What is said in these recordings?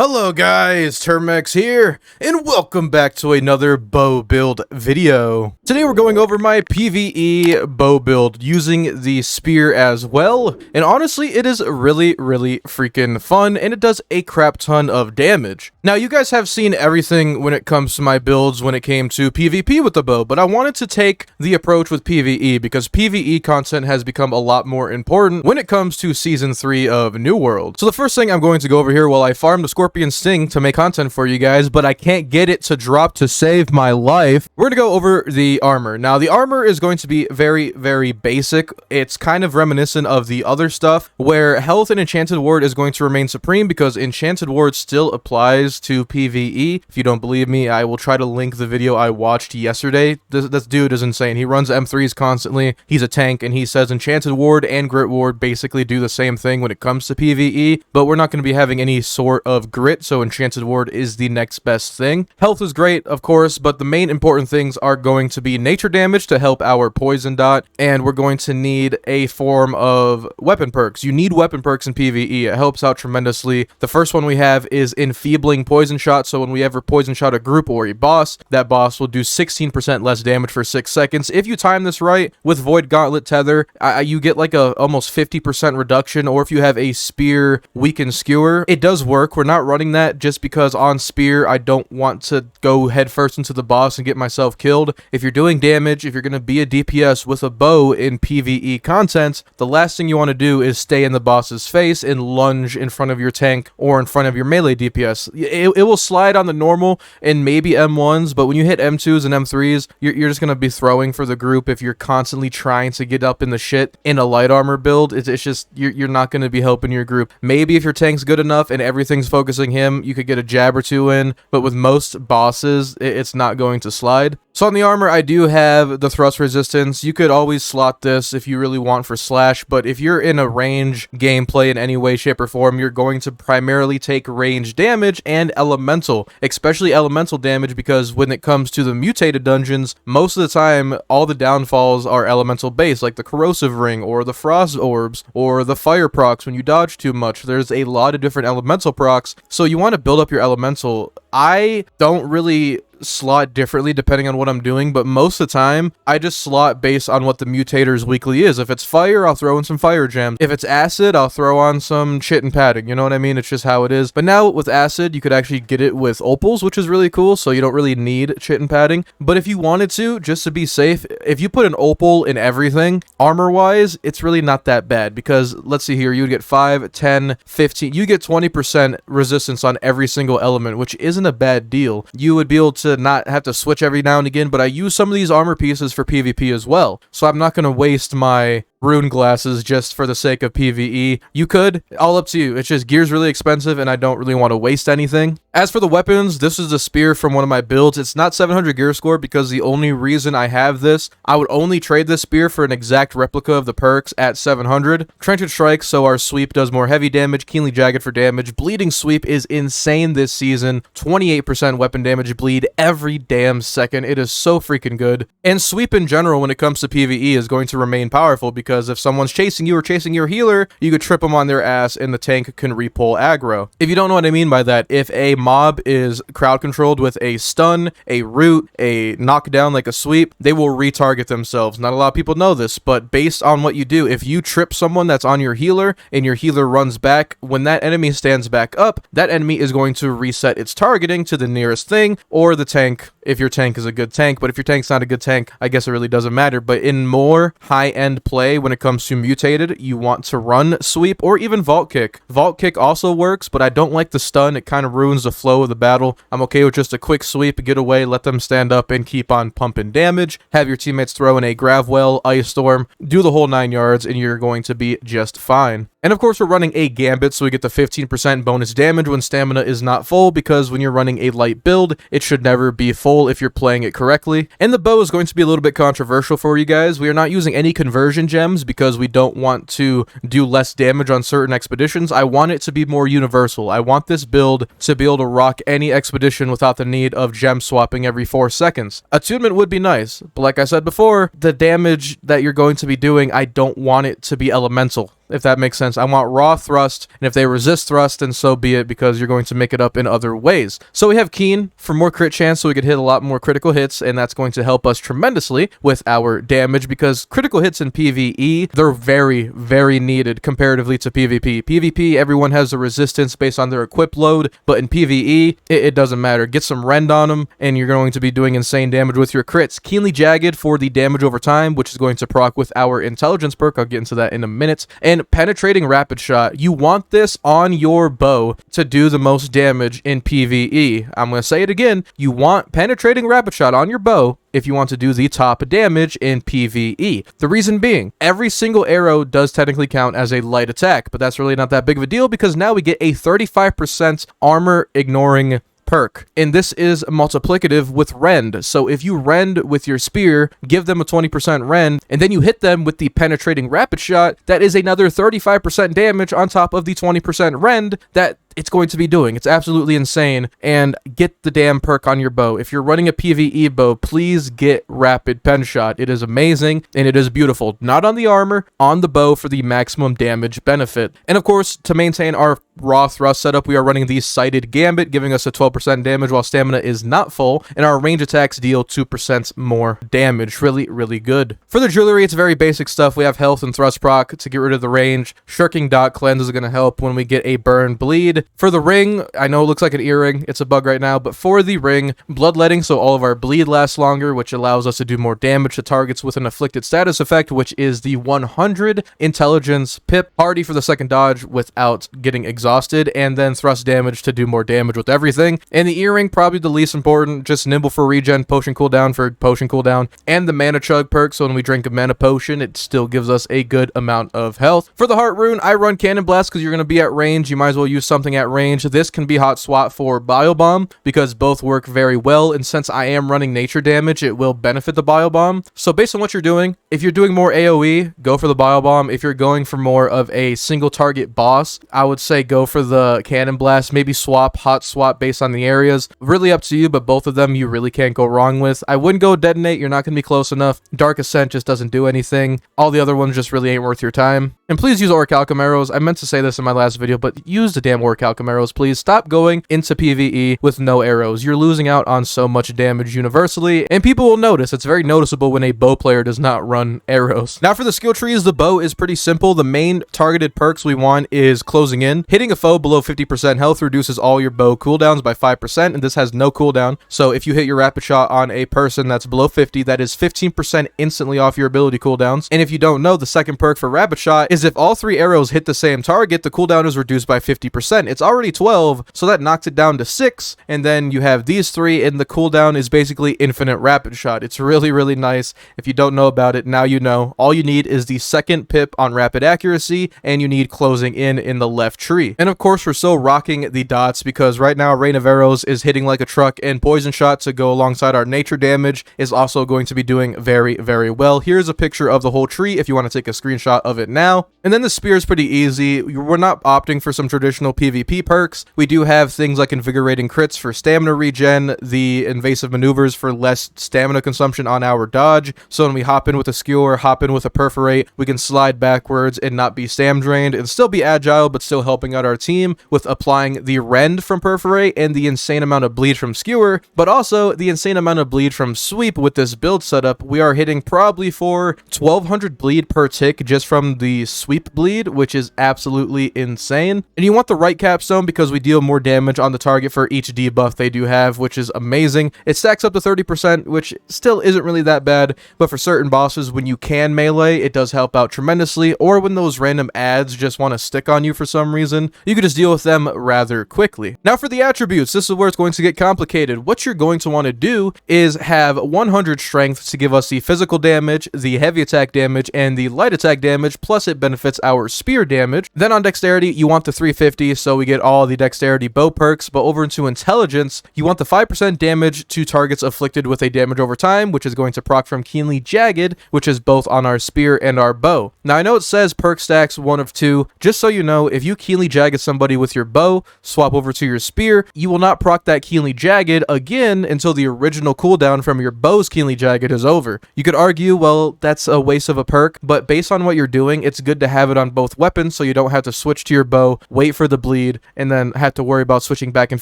Hello guys, Termex here, and welcome back to another bow build video. Today we're going over my PvE bow build using the spear as well, and honestly it is really freaking fun, and it does a crap ton of damage. Now you guys have seen everything when it comes to my builds when it came to PvP with the bow, but I wanted to take the approach with PvE because PvE content has become a lot more important when it comes to Season 3 of New World. So the first thing I'm going to go over here while I farm the Scorpion Sting to make content for you guys, but I can't get it to drop to save my life. We're gonna go over the armor. Now the armor is going to be very basic. It's kind of reminiscent of the other stuff where health and Enchanted Ward is going to remain supreme because Enchanted Ward still applies to PvE. If you don't believe me, I will try to link the video I watched yesterday. This dude is insane. He runs M3s constantly. He's a tank and he says Enchanted Ward and Grit Ward basically do the same thing when it comes to PvE, but we're not going to be having any sort of grit, so Enchanted Ward is the next best thing. Health is great, of course, but the main important things are going to be nature damage to help our poison dot, and we're going to need a form of weapon perks. You need weapon perks in PvE. It helps out tremendously. The first one we have is Enfeebling Poison Shot, so when we ever poison shot a group or a boss, that boss will do 16% less damage for 6 seconds. If you time this right with Void Gauntlet Tether, you get like a almost 50% reduction, or if you have a Spear Weaken Skewer, it does work. We're not running that just because on Spear I don't want to go headfirst into the boss and get myself killed. If you're doing damage, if you're going to be a DPS with a bow in PvE content, the last thing you want to do is stay in the boss's face and lunge in front of your tank or in front of your melee DPS. It will slide on the normal and maybe M1s, but when you hit M2s and M3s, you're just going to be throwing for the group if you're constantly trying to get up in the shit in a light armor build. It's just, you're not going to be helping your group. Maybe if your tank's good enough and everything's focusing him, you could get a jab or two in, but with most bosses, it's not going to slide. So on the armor, I do have the thrust resistance. You could always slot this if you really want for slash, but if you're in a range gameplay in any way, shape, or form, you're going to primarily take range damage and elemental, especially elemental damage, because when it comes to the mutated dungeons, most of the time, all the downfalls are elemental based, like the corrosive ring, or the frost orbs, or the fire procs when you dodge too much. There's a lot of different elemental procs, so you want to build up your elemental. I don't really slot differently depending on what I'm doing, but most of the time I just slot based on what the mutator's weekly is. If it's fire, I'll throw in some fire gems. If it's acid, I'll throw on some shit and padding. You know what I mean? It's just how it is. But now with acid, you could actually get it with opals, which is really cool, so you don't really need shit and padding. But if you wanted to, just to be safe, if you put an opal in everything, armor wise, it's really not that bad, because let's see here, you would get 5, 10, 15, you get 20% resistance on every single element, which isn't a bad deal. You would be able to not have to switch every now and again, but I use some of these armor pieces for PvP as well, so I'm not going to waste my Rune glasses just for the sake of PvE. You could, all up to you. It's just gear's really expensive and I don't really want to waste anything. As for the weapons, this is the spear from one of my builds. It's not 700 gear score because the only reason I have this, I would only trade this spear for an exact replica of the perks at 700. Trenchant Strike, so our sweep does more heavy damage, Keenly Jagged for damage. Bleeding Sweep is insane this season. 28% weapon damage bleed every damn second. It is so freaking good. And sweep in general when it comes to PvE is going to remain powerful because if someone's chasing you or chasing your healer, you could trip them on their ass and the tank can repull aggro. If you don't know what I mean by that, if a mob is crowd controlled with a stun, a root, a knockdown like a sweep, they will retarget themselves. Not a lot of people know this, but based on what you do, if you trip someone that's on your healer and your healer runs back, when that enemy stands back up, that enemy is going to reset its targeting to the nearest thing, or the tank, if your tank is a good tank. But if your tank's not a good tank, I guess it really doesn't matter. But in more high-end play, when it comes to mutated, you want to run sweep or even vault kick. Vault kick also works, but I don't like the stun. It kind of ruins the flow of the battle. I'm okay with just a quick sweep, get away, let them stand up and keep on pumping damage. Have your teammates throw in a Gravwell, Ice Storm, do the whole 9 yards, and you're going to be just fine. And of course, we're running a Gambit, so we get the 15% bonus damage when stamina is not full, because when you're running a light build, it should never be full if you're playing it correctly. And the bow is going to be a little bit controversial for you guys. We are not using any conversion gems because we don't want to do less damage on certain expeditions. I want it to be more universal. I want this build to be able to rock any expedition without the need of gem swapping every 4 seconds. Attunement would be nice, but like I said before, the damage that you're going to be doing, I don't want it to be elemental. if that makes sense. I want raw thrust, and if they resist thrust, then so be it, because you're going to make it up in other ways. So we have Keen for more crit chance, so we could hit a lot more critical hits, and that's going to help us tremendously with our damage, because critical hits in PvE, they're very, very needed comparatively to PvP. PvP, everyone has a resistance based on their equip load, but in PvE, it doesn't matter. Get some rend on them, and you're going to be doing insane damage with your crits. Keenly Jagged for the damage over time, which is going to proc with our intelligence perk. I'll get into that in a minute. And Penetrating Rapid Shot. You want this on your bow to do the most damage in PvE. I'm going to say it again. You want Penetrating Rapid Shot on your bow if you want to do the top damage in PvE. The reason being, every single arrow does technically count as a light attack, but that's really not that big of a deal, because now we get a 35% armor ignoring perk, and this is multiplicative with rend. So if you rend with your spear, give them a 20% rend, and then you hit them with the Penetrating Rapid Shot, that is another 35% damage on top of the 20% rend that it's going to be doing. It's absolutely insane. And get the damn perk on your bow. If you're running a PvE bow, please get Rapid Pen Shot. It is amazing and it is beautiful. Not on the armor, on the bow for the maximum damage benefit. And of course, to maintain our raw thrust setup, we are running the Sighted Gambit, giving us a 12% damage while stamina is not full, and our range attacks deal 2% more damage. Really, really good. For the jewelry, it's very basic stuff. We have health and thrust proc to get rid of the range. Shirking Dot Cleanse is going to help when we get a burn bleed. For the ring, I know it looks like an earring, it's a bug right now, but for the ring, Bloodletting, so all of our bleed lasts longer, which allows us to do more damage to targets with an afflicted status effect, which is the 100 intelligence pip. Hardy for the second dodge without getting exhausted, and then thrust damage to do more damage with everything. And the earring, probably the least important, just nimble for regen, potion cooldown for potion cooldown, and the mana chug perk, so when we drink a mana potion, it still gives us a good amount of health. For the heart rune, I run Cannon Blast because you're going to be at range. You might as well use something at range. This can be hot swap for Bio Bomb because both work very well, and since I am running nature damage, it will benefit the Bio Bomb. So based on what you're doing, if you're doing more AoE, go for the Bio Bomb. If you're going for more of a single target boss, I would say go for the Cannon Blast. Maybe swap, hot swap based on the areas. Really up to you, but both of them you really can't go wrong with. I wouldn't go Detonate, you're not going to be close enough. Dark Ascent just doesn't do anything. All the other ones just really ain't worth your time. And please use Orichalcum arrows. I meant to say this in my last video, but use the damn Orichalcum arrows, please. Stop going into PvE with no arrows. You're losing out on so much damage universally, and people will notice. It's very noticeable when a bow player does not run arrows. Now for the skill trees, the bow is pretty simple. The main targeted perks we want is Closing In. Hitting a foe below 50% health reduces all your bow cooldowns by 5%, and this has no cooldown. So if you hit your rapid shot on a person that's below 50, that is 15% instantly off your ability cooldowns. And if you don't know, the second perk for rapid shot is if all 3 arrows hit the same target, the cooldown is reduced by 50%. It's already 12, so that knocks it down to 6, and then you have these 3, and the cooldown is basically infinite rapid shot. It's really, really nice. If you don't know about it, now you know. All you need is the second pip on rapid accuracy, and you need Closing In the left tree. And of course, we're still rocking the dots because right now Rain of Arrows is hitting like a truck, and Poison Shot to go alongside our nature damage is also going to be doing very, very well. Here's a picture of the whole tree if you want to take a screenshot of it now. And then the spear is pretty easy. We're not opting for some traditional PvP perks. We do have things like Invigorating Crits for stamina regen, the Invasive Maneuvers for less stamina consumption on our dodge. So when we hop in with a skewer, hop in with a perforate, we can slide backwards and not be stam drained and still be agile, but still helping out our team with applying the rend from perforate and the insane amount of bleed from skewer, but also the insane amount of bleed from sweep. With this build setup, we are hitting probably for 1200 bleed per tick just from the sweep bleed, which is absolutely insane. And you want the right capstone because we deal more damage on the target for each debuff they do have, which is amazing. It stacks up to 30%, which still isn't really that bad, but for certain bosses, when you can melee, it does help out tremendously, or when those random adds just want to stick on you for some reason, you can just deal with them rather quickly. Now for the attributes, this is where it's going to get complicated. What you're going to want to do is have 100 strength to give us the physical damage, the heavy attack damage, and the light attack damage, plus it benefits our spear damage. Then on dexterity, you want the 350, so so we get all the dexterity bow perks. But over into intelligence, you want the 5% damage to targets afflicted with a damage over time, which is going to proc from keenly jagged, which is both on our spear and our bow. Now I know it says perk stacks 1 of 2. Just so you know, if you keenly jagged somebody with your bow, swap over to your spear, you will not proc that keenly jagged again until the original cooldown from your bow's keenly jagged is over. You could argue, well, that's a waste of a perk, but based on what you're doing, it's good to have it on both weapons so you don't have to switch to your bow, wait for the bleed, and then have to worry about switching back and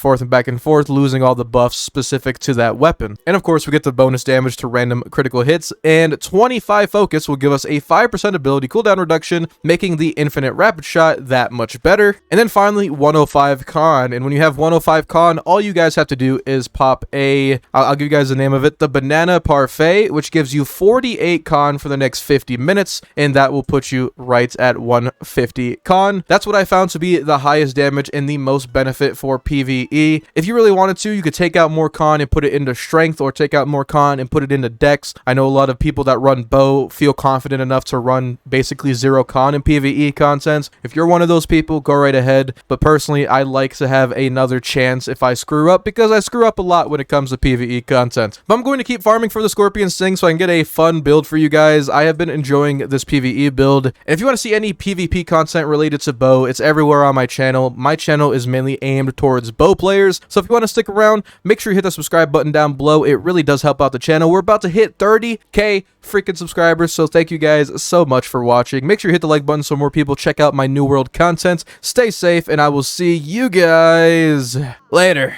forth, losing all the buffs specific to that weapon. And of course, we get the bonus damage to random critical hits, and 25 focus will give us a 5% ability cooldown reduction, making the infinite rapid shot that much better. And then finally, 105 con, and when you have 105 con, all you guys have to do is pop I'll give you guys the name of it, the Banana Parfait, which gives you 48 con for the next 50 minutes, and that will put you right at 150 con. That's what I found to be the highest damage and the most benefit for PvE. If you really wanted to, you could take out more con and put it into strength, or take out more con and put it into dex. I know a lot of people that run bow feel confident enough to run basically 0 con in PvE content. If you're one of those people, go right ahead, but personally, I like to have another chance if I screw up, because I screw up a lot when it comes to PvE content. But I'm going to keep farming for the Scorpion Sting so I can get a fun build for you guys. I have been enjoying this PvE build, and if you want to see any PvP content related to bow, it's everywhere on my channel. My channel is mainly aimed towards bow players, so if you want to stick around, make sure you hit the subscribe button down below. It really does help out the channel. We're about to hit 30k freaking subscribers, so thank you guys so much for watching. Make sure you hit the like button so more people check out my New World content. Stay safe, and I will see you guys later.